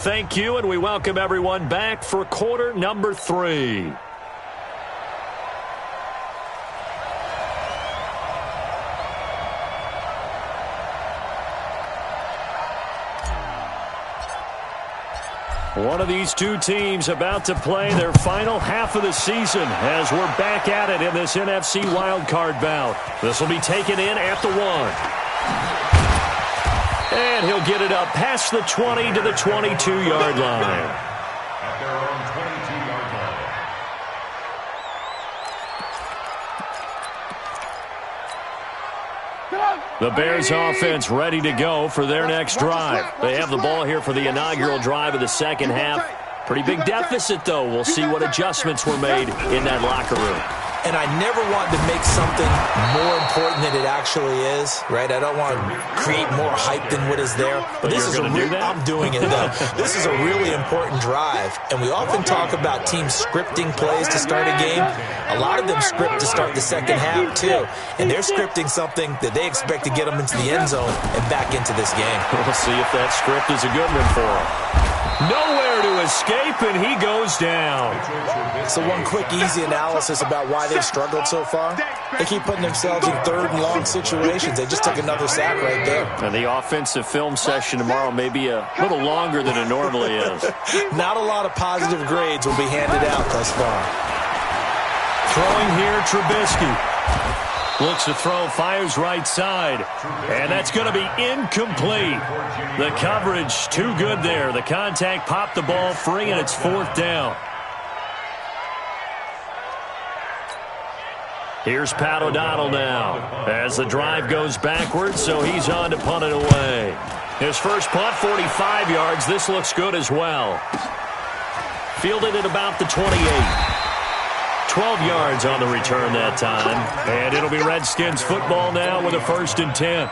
Thank you, and we welcome everyone back for quarter number 3. One of these two teams about to play their final half of the season as we're back at it in this NFC wildcard bout. This will be taken in at the 1. And he'll get it up past the 20 to the 22-yard line. At their own 22-yard line. The Bears offense ready to go for their next drive. They have the ball here for the inaugural drive of the second half. Pretty big deficit, though. We'll see what adjustments were made in that locker room. And I never want to make something more important than it actually is, right? I don't want to create more hype than what is there. But this is I'm doing it, though. This is a really important drive. And we often talk about teams scripting plays to start a game. A lot of them script to start the second half, too. And they're scripting something that they expect to get them into the end zone and back into this game. We'll see if that script is a good one for them. Nowhere to escape, and he goes down. So one quick, easy analysis about why they've struggled so far. They keep putting themselves in third and long situations. They just took another sack right there. And the offensive film session tomorrow may be a little longer than it normally is. Not a lot of positive grades will be handed out thus far. Throwing here, Trubisky. Looks to throw, fires right side. And that's going to be incomplete. The coverage too good there. The contact popped the ball free, and it's 4th down. Here's Pat O'Donnell now as the drive goes backwards, so he's on to punt it away. His first punt, 45 yards. This looks good as well. Fielded at about the 28. 12 yards on the return that time. And it'll be Redskins football now with a 1st and 10.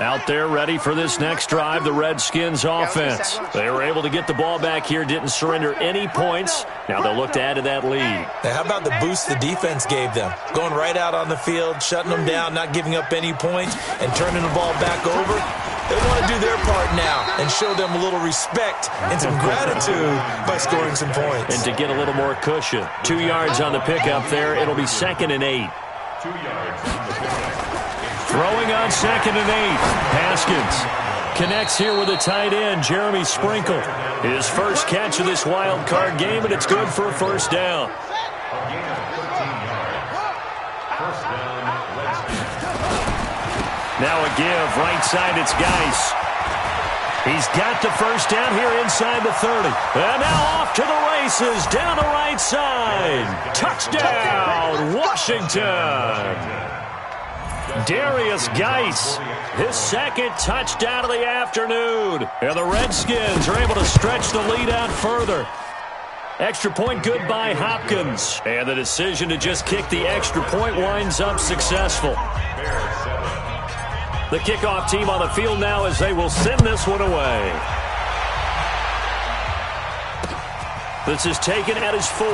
Out there ready for this next drive, the Redskins offense. They were able to get the ball back here, didn't surrender any points. Now they'll look to add to that lead. Now, how about the boost the defense gave them? Going right out on the field, shutting them down, not giving up any points, and turning the ball back over. They want to do their part now and show them a little respect and some gratitude by scoring some points. And to get a little more cushion. 2 yards on the pickup there. It'll be 2nd and 8. 2 yards on the pickup. Throwing on 2nd and 8. Haskins connects here with a tight end, Jeremy Sprinkle. His first catch of this wild card game, and it's good for a 1st down. Now a give, right side, it's Geis. He's got the 1st down here inside the 30. And now off to the races, down the right side. Touchdown, Washington. Darius Geis, his 2nd touchdown of the afternoon. And the Redskins are able to stretch the lead out further. Extra point good by Hopkins. And the decision to just kick the extra point winds up successful. The kickoff team on the field now as they will send this one away. This is taken at his 4.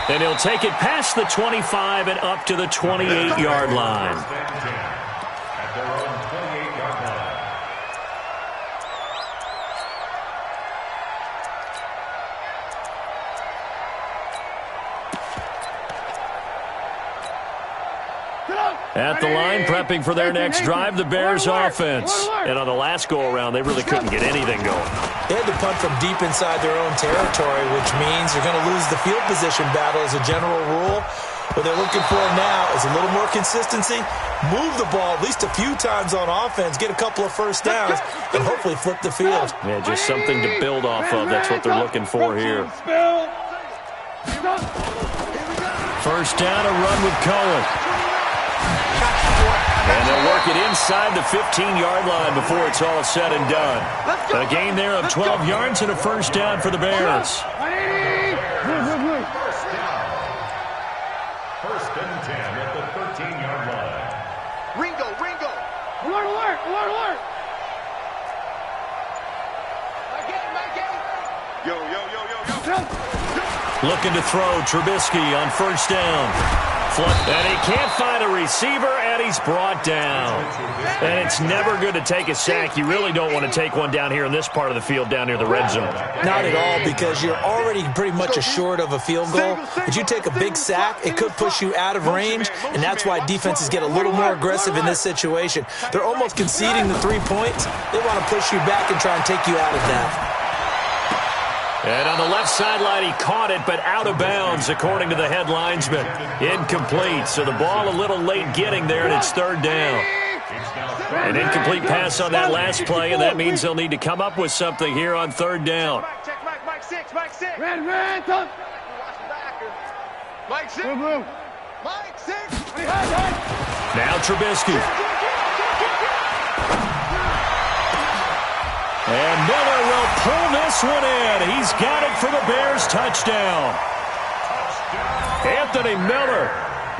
And he'll take it past the 25 and up to the 28-yard line. At their own 28-yard line. At the line, prepping for their next drive, the Bears offense. And on the last go-around, they really couldn't get anything going. They had to punt from deep inside their own territory, which means they're going to lose the field position battle as a general rule. What they're looking for now is a little more consistency, move the ball at least a few times on offense, get a couple of 1st downs, and hopefully flip the field. Yeah, just something to build off of. That's what they're looking for here. 1st down, a run with Cohen. And they'll work it inside the 15-yard line before it's all said and done. A gain there of 12 yards and a 1st down for the Bears. 1st and 10 at the 13-yard line. Ringo. Alert. Yo. Looking to throw, Trubisky on 1st down. And he can't find a receiver, and he's brought down. And it's never good to take a sack. You really don't want to take one down here in this part of the field, down near the red zone. Not at all, because you're already pretty much assured of a field goal. If you take a big sack, it could push you out of range, and that's why defenses get a little more aggressive in this situation. They're almost conceding the 3 points. They want to push you back and try and take you out of that. And on the left sideline, he caught it, but out of bounds, according to the head linesman. Incomplete, so the ball a little late getting there, and it's third down. An incomplete pass on that last play, and that means they'll need to come up with something here on third down. Mike 6. Mike 6. Now Trubisky. And Miller will pull this one in. He's got it for the Bears touchdown. Anthony Miller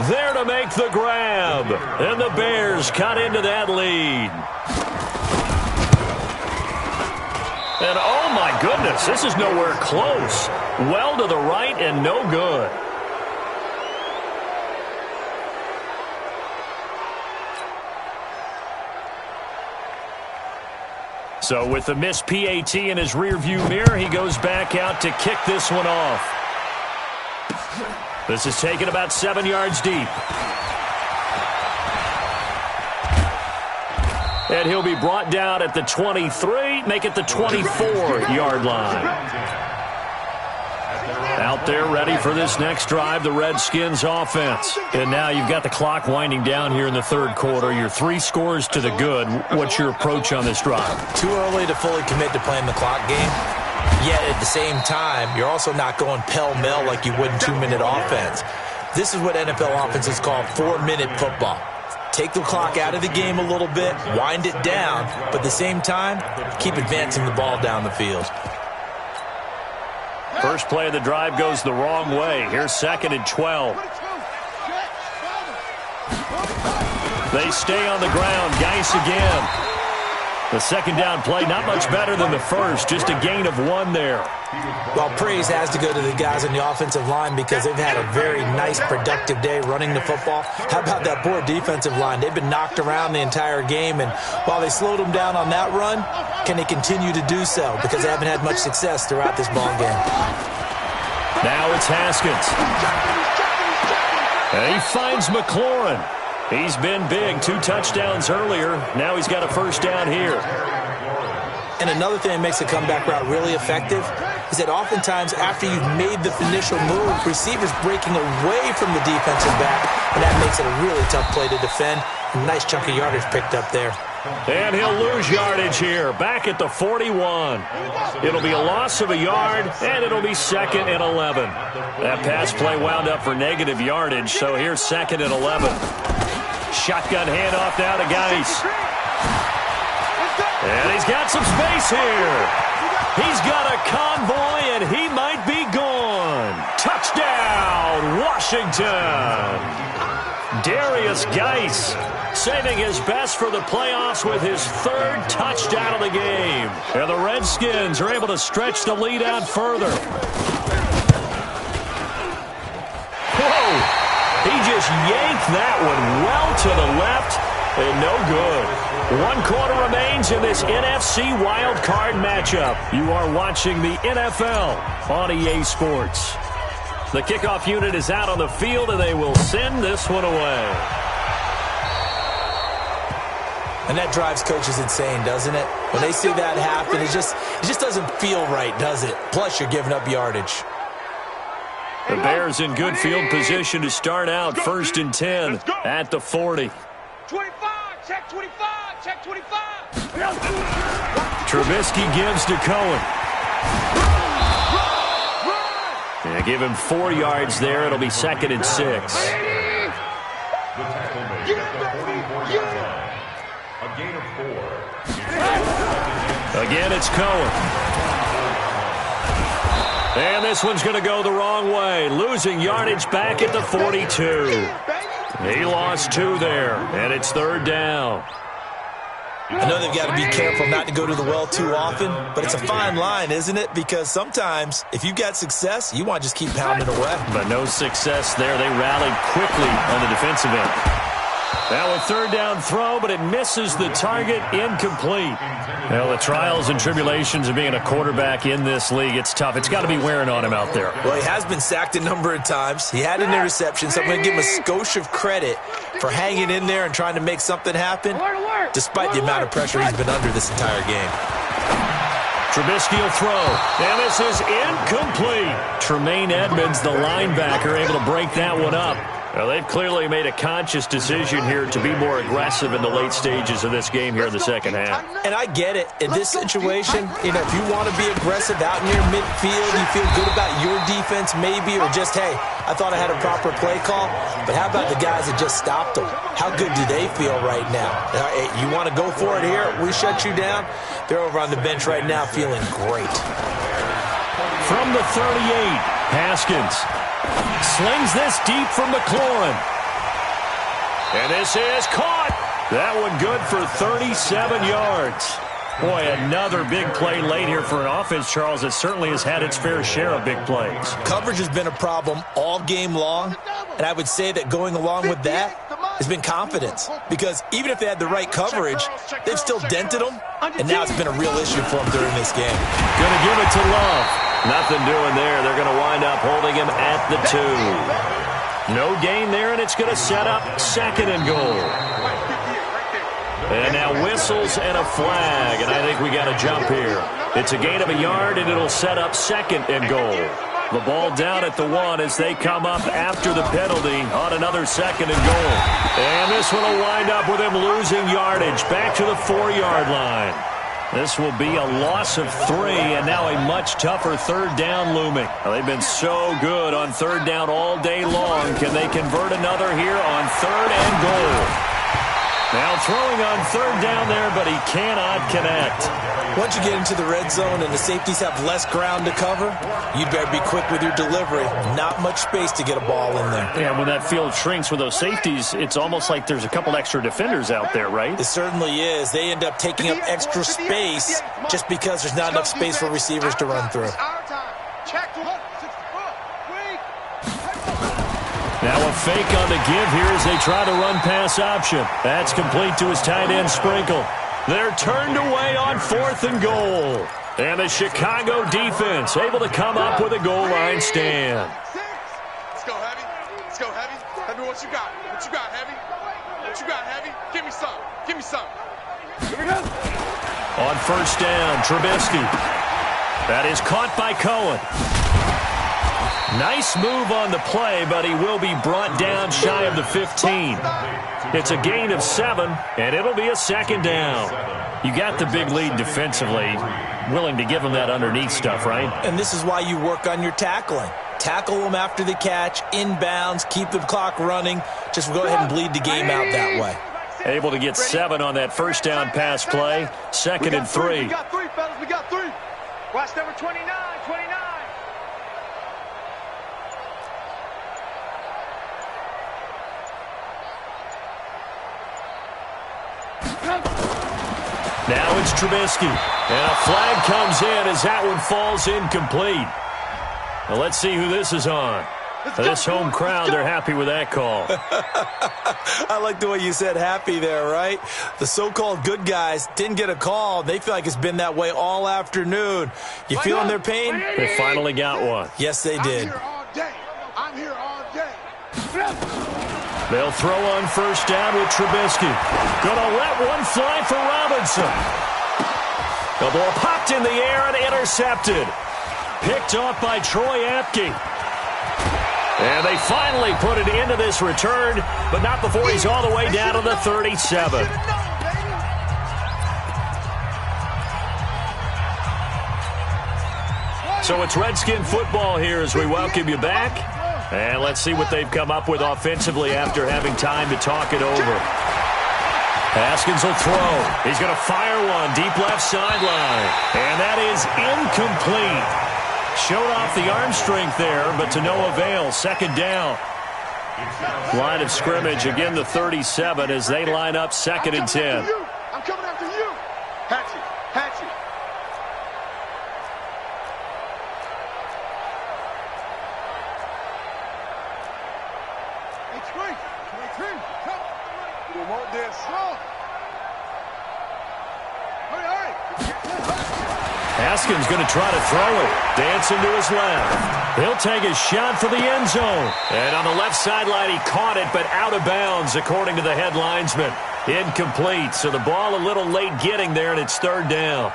there to make the grab. And the Bears cut into that lead. And oh my goodness, this is nowhere close. Well to the right and no good. So with the missed PAT in his rearview mirror, he goes back out to kick this one off. This is taken about 7 yards deep. And he'll be brought down at the 23, make it the 24-yard line. Out there ready for this next drive, the Redskins offense. And now you've got the clock winding down here in the third quarter. You're 3 scores to the good. What's your approach on this drive? Too early to fully commit to playing the clock game. Yet at the same time, you're also not going pell-mell like you would in 2-minute offense. This is what NFL offenses call 4-minute football. Take the clock out of the game a little bit, wind it down, but at the same time, keep advancing the ball down the field. First play of the drive goes the wrong way. Here's 2nd and 12. They stay on the ground. Geis again. The second down play, not much better than the first. Just a gain of 1 there. Well, praise has to go to the guys on the offensive line because they've had a very nice, productive day running the football. How about that poor defensive line? They've been knocked around the entire game, and while they slowed them down on that run, can they continue to do so? Because they haven't had much success throughout this ball game. Now it's Haskins. And he finds McLaurin. He's been big, 2 touchdowns earlier. Now he's got a first down here. And another thing that makes the comeback route really effective is that oftentimes after you've made the initial move, receivers breaking away from the defensive back, and that makes it a really tough play to defend. A nice chunk of yardage picked up there. And he'll lose yardage here, back at the 41. It'll be a loss of a yard, and it'll be 2nd and 11. That pass play wound up for negative yardage, so here's 2nd and 11. Shotgun handoff now to Geis. And he's got some space here. He's got a convoy, and he might be gone. Touchdown, Washington. Darius Geis saving his best for the playoffs with his 3rd touchdown of the game. And the Redskins are able to stretch the lead out further. Whoa! He just yanked that one well to the left, and no good. 1 quarter remains in this NFC wildcard matchup. You are watching the NFL on EA Sports. The kickoff unit is out on the field, and they will send this one away. And that drives coaches insane, doesn't it? When they see that happen, it just doesn't feel right, does it? Plus, you're giving up yardage. The Bears in good field position to start out, 1st and 10 at the 40. 25, check 25, check 25. Trubisky gives to Cohen. Yeah, give him 4 yards there. It'll be 2nd and 6. The tackle made at the 44-yard line. A gain of 4. Again, it's Cohen. And this one's going to go the wrong way. Losing yardage back at the 42. He lost 2 there, and it's 3rd down. I know they've got to be careful not to go to the well too often, but it's a fine line, isn't it? Because sometimes, if you've got success, you want to just keep pounding away. But no success there. They rallied quickly on the defensive end. Now a third down throw, but it misses the target, incomplete. Well, the trials and tribulations of being a quarterback in this league, it's tough. It's got to be wearing on him out there. Well, he has been sacked a number of times. He had an interception, so I'm going to give him a skosh of credit for hanging in there and trying to make something happen, despite the amount of pressure he's been under this entire game. Trubisky will throw, and this is incomplete. Tremaine Edmonds, the linebacker, able to break that one up. Well, they've clearly made a conscious decision here to be more aggressive in the late stages of this game here in the second half. And I get it. In this situation, if you want to be aggressive out near midfield, you feel good about your defense maybe, or just, hey, I thought I had a proper play call. But how about the guys that just stopped them? How good do they feel right now? Hey, you want to go for it here? We shut you down? They're over on the bench right now feeling great. From the 38, Haskins slings this deep from McLaurin. And this is caught. That one good for 37 yards. Boy, another big play late here for an offense, Charles, that certainly has had its fair share of big plays. Coverage has been a problem all game long, and I would say that going along with that has been confidence. Because even if they had the right coverage, they've still dented them, and now it's been a real issue for them during this game. Going to give it to Love. Nothing doing there. They're going to wind up holding him at the 2. No gain there, and it's going to set up second and goal. And now whistles and a flag, and I think we got a jump here. It's a gain of a yard, and it'll set up second and goal. The ball down at the 1 as they come up after the penalty on another second and goal. And this one will wind up with him losing yardage back to the 4-yard line. This will be a loss of 3, and now a much tougher third down looming. Well, they've been so good on third down all day long. Can they convert another here on third and goal? Now throwing on third down there, but he cannot connect. Once you get into the red zone and the safeties have less ground to cover, you better be quick with your delivery. Not much space to get a ball in there. Yeah, when that field shrinks with those safeties, it's almost like there's a couple extra defenders out there, right? It certainly is. They end up taking up extra space just because there's not enough space for receivers to run through. Now a fake on the give here as they try to run pass option. That's complete to his tight end, Sprinkle. They're turned away on 4th and goal. And the Chicago defense able to come up with a goal line stand. Let's go, Heavy. Let's go, Heavy. Heavy, what you got? What you got, Heavy? What you got, Heavy? Give me some. Give me some. Here we go. On first down, Trubisky. That is caught by Cohen. Nice move on the play, but he will be brought down shy of the 15. It's a gain of 7, and it'll be a second down. You got the big lead defensively, willing to give him that underneath stuff, right? And this is why you work on your tackling. Tackle them after the catch, inbounds, keep the clock running. Just go ahead and bleed the game out that way. Able to get 7 on that first down pass play. Second and 3. We got 3, fellas. We got 3. Watch number 29, 29. Now it's Trubisky. And a flag comes in as that one falls incomplete. Well, let's see who this is on. This home crowd, they're happy with that call. I like the way you said happy there, right? The so-called good guys didn't get a call. They feel like it's been that way all afternoon. You feeling their pain? They finally got one. Yes, they did. I'm here all day. I'm here all day. They'll throw on first down with Trubisky. Gonna let one fly for Robinson. The ball popped in the air and intercepted. Picked off by Troy Apke. And they finally put it into this return, but not before he's all the way down to the 37. So it's Redskin football here as we welcome you back. And let's see what they've come up with offensively after having time to talk it over. Haskins will throw. He's going to fire one deep left sideline. And that is incomplete. Showed off the arm strength there, but to no avail. Second down. Line of scrimmage, again the 37 as they line up second and 10. I'm coming after you. Hatchet, hatchet. Hey, Trey, come. Haskins going to try to throw it. Dancing to his left. He'll take a shot for the end zone. And on the left sideline, he caught it, but out of bounds, according to the head linesman. Incomplete. So the ball a little late getting there, and it's third down.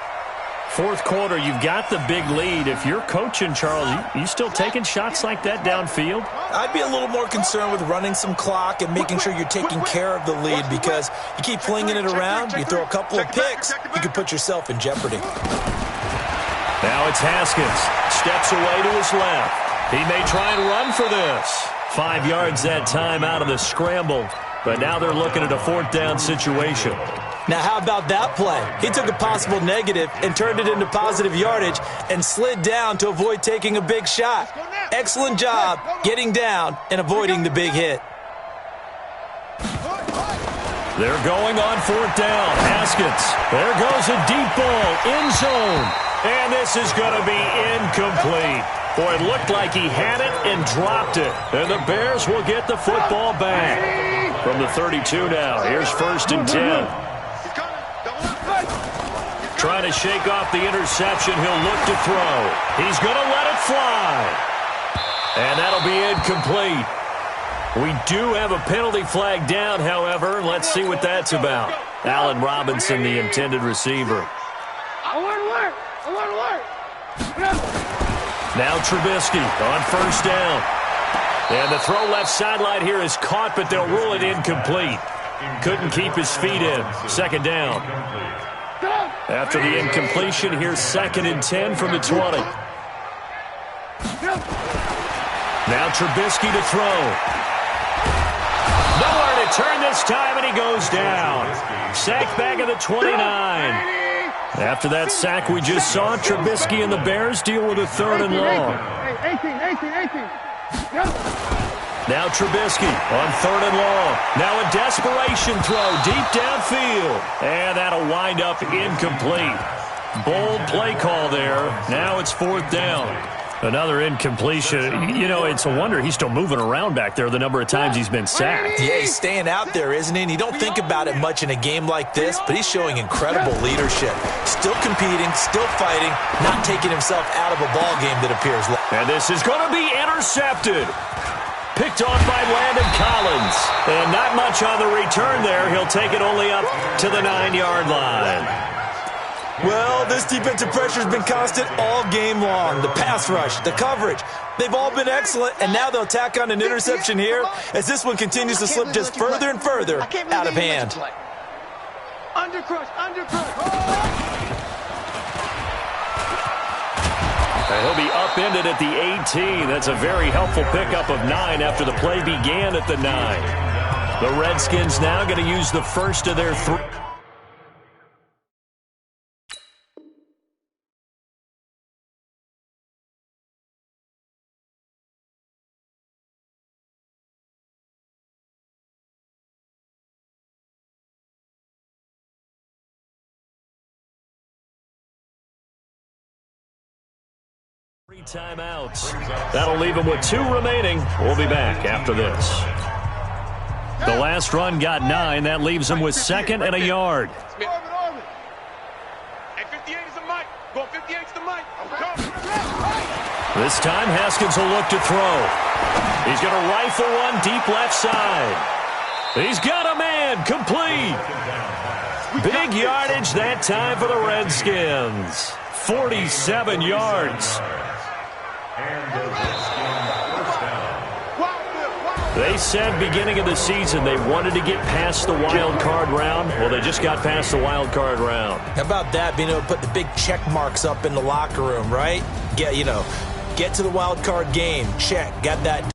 Fourth quarter, you've got the big lead. If you're coaching, Charles, you still taking shots like that downfield? I'd be a little more concerned with running some clock and making sure you're taking care of the lead, because you keep flinging it around, you throw a couple of picks, you can put yourself in jeopardy. Now it's Haskins. Steps away to his left. He may try and run for this. 5 yards that time out of the scramble. But now they're looking at a fourth down situation. Now, how about that play? He took a possible negative and turned it into positive yardage and slid down to avoid taking a big shot. Excellent job getting down and avoiding the big hit. They're going on fourth down. Haskins. There goes a deep ball. End zone. And this is going to be incomplete. Boy, it looked like he had it and dropped it. And the Bears will get the football back. From the 32 now. Here's 1st and 10. Trying to shake off the interception. He'll look to throw. He's going to let it fly. And that'll be incomplete. We do have a penalty flag down, however. Let's see what that's about. Allen Robinson, the intended receiver. Now Trubisky on 1st down. And the throw left sideline here is caught, but they'll rule it incomplete. Couldn't keep his feet in. 2nd down. After the incompletion, here's 2nd and 10 from the 20. Now Trubisky to throw. Nowhere to turn this time, and he goes down. Sacked back at the 29. After that sack we just saw, Trubisky and the Bears deal with a 3rd and long. 18. Now Trubisky on 3rd and long. Now a desperation throw deep downfield. And that'll wind up incomplete. Bold play call there. Now it's 4th down. Another incompletion. You know, it's a wonder he's still moving around back there the number of times he's been sacked. Yeah, he's staying out there, isn't he? And you don't think about it much in a game like this, but he's showing incredible leadership. Still competing, still fighting, not taking himself out of a ball game that appears. And this is going to be intercepted. Picked off by Landon Collins. And not much on the return there. He'll take it only up to the 9-yard line. Well, this defensive pressure has been constant all game long. The pass rush, the coverage, they've all been excellent, and now they'll tack on an interception here as this one continues to slip just further and further out of hand. Undercrush. And he'll be upended at the 18. That's a very helpful pickup of 9 after the play began at the 9. The Redskins now going to use the first of their 3. Timeouts. That'll leave him with 2 remaining. We'll be back after this. The last run got 9. That leaves him with 2nd and a yard. This time Haskins will look to throw. He's going to rifle one deep left side. He's got a man. Complete. Big yardage that time for the Redskins. 47 yards. They said beginning of the season they wanted to get past the wild card round. Well, they just got past the wild card round. How about that, being able to put the big check marks up in the locker room, right? Get to the wild card game. Check. Got that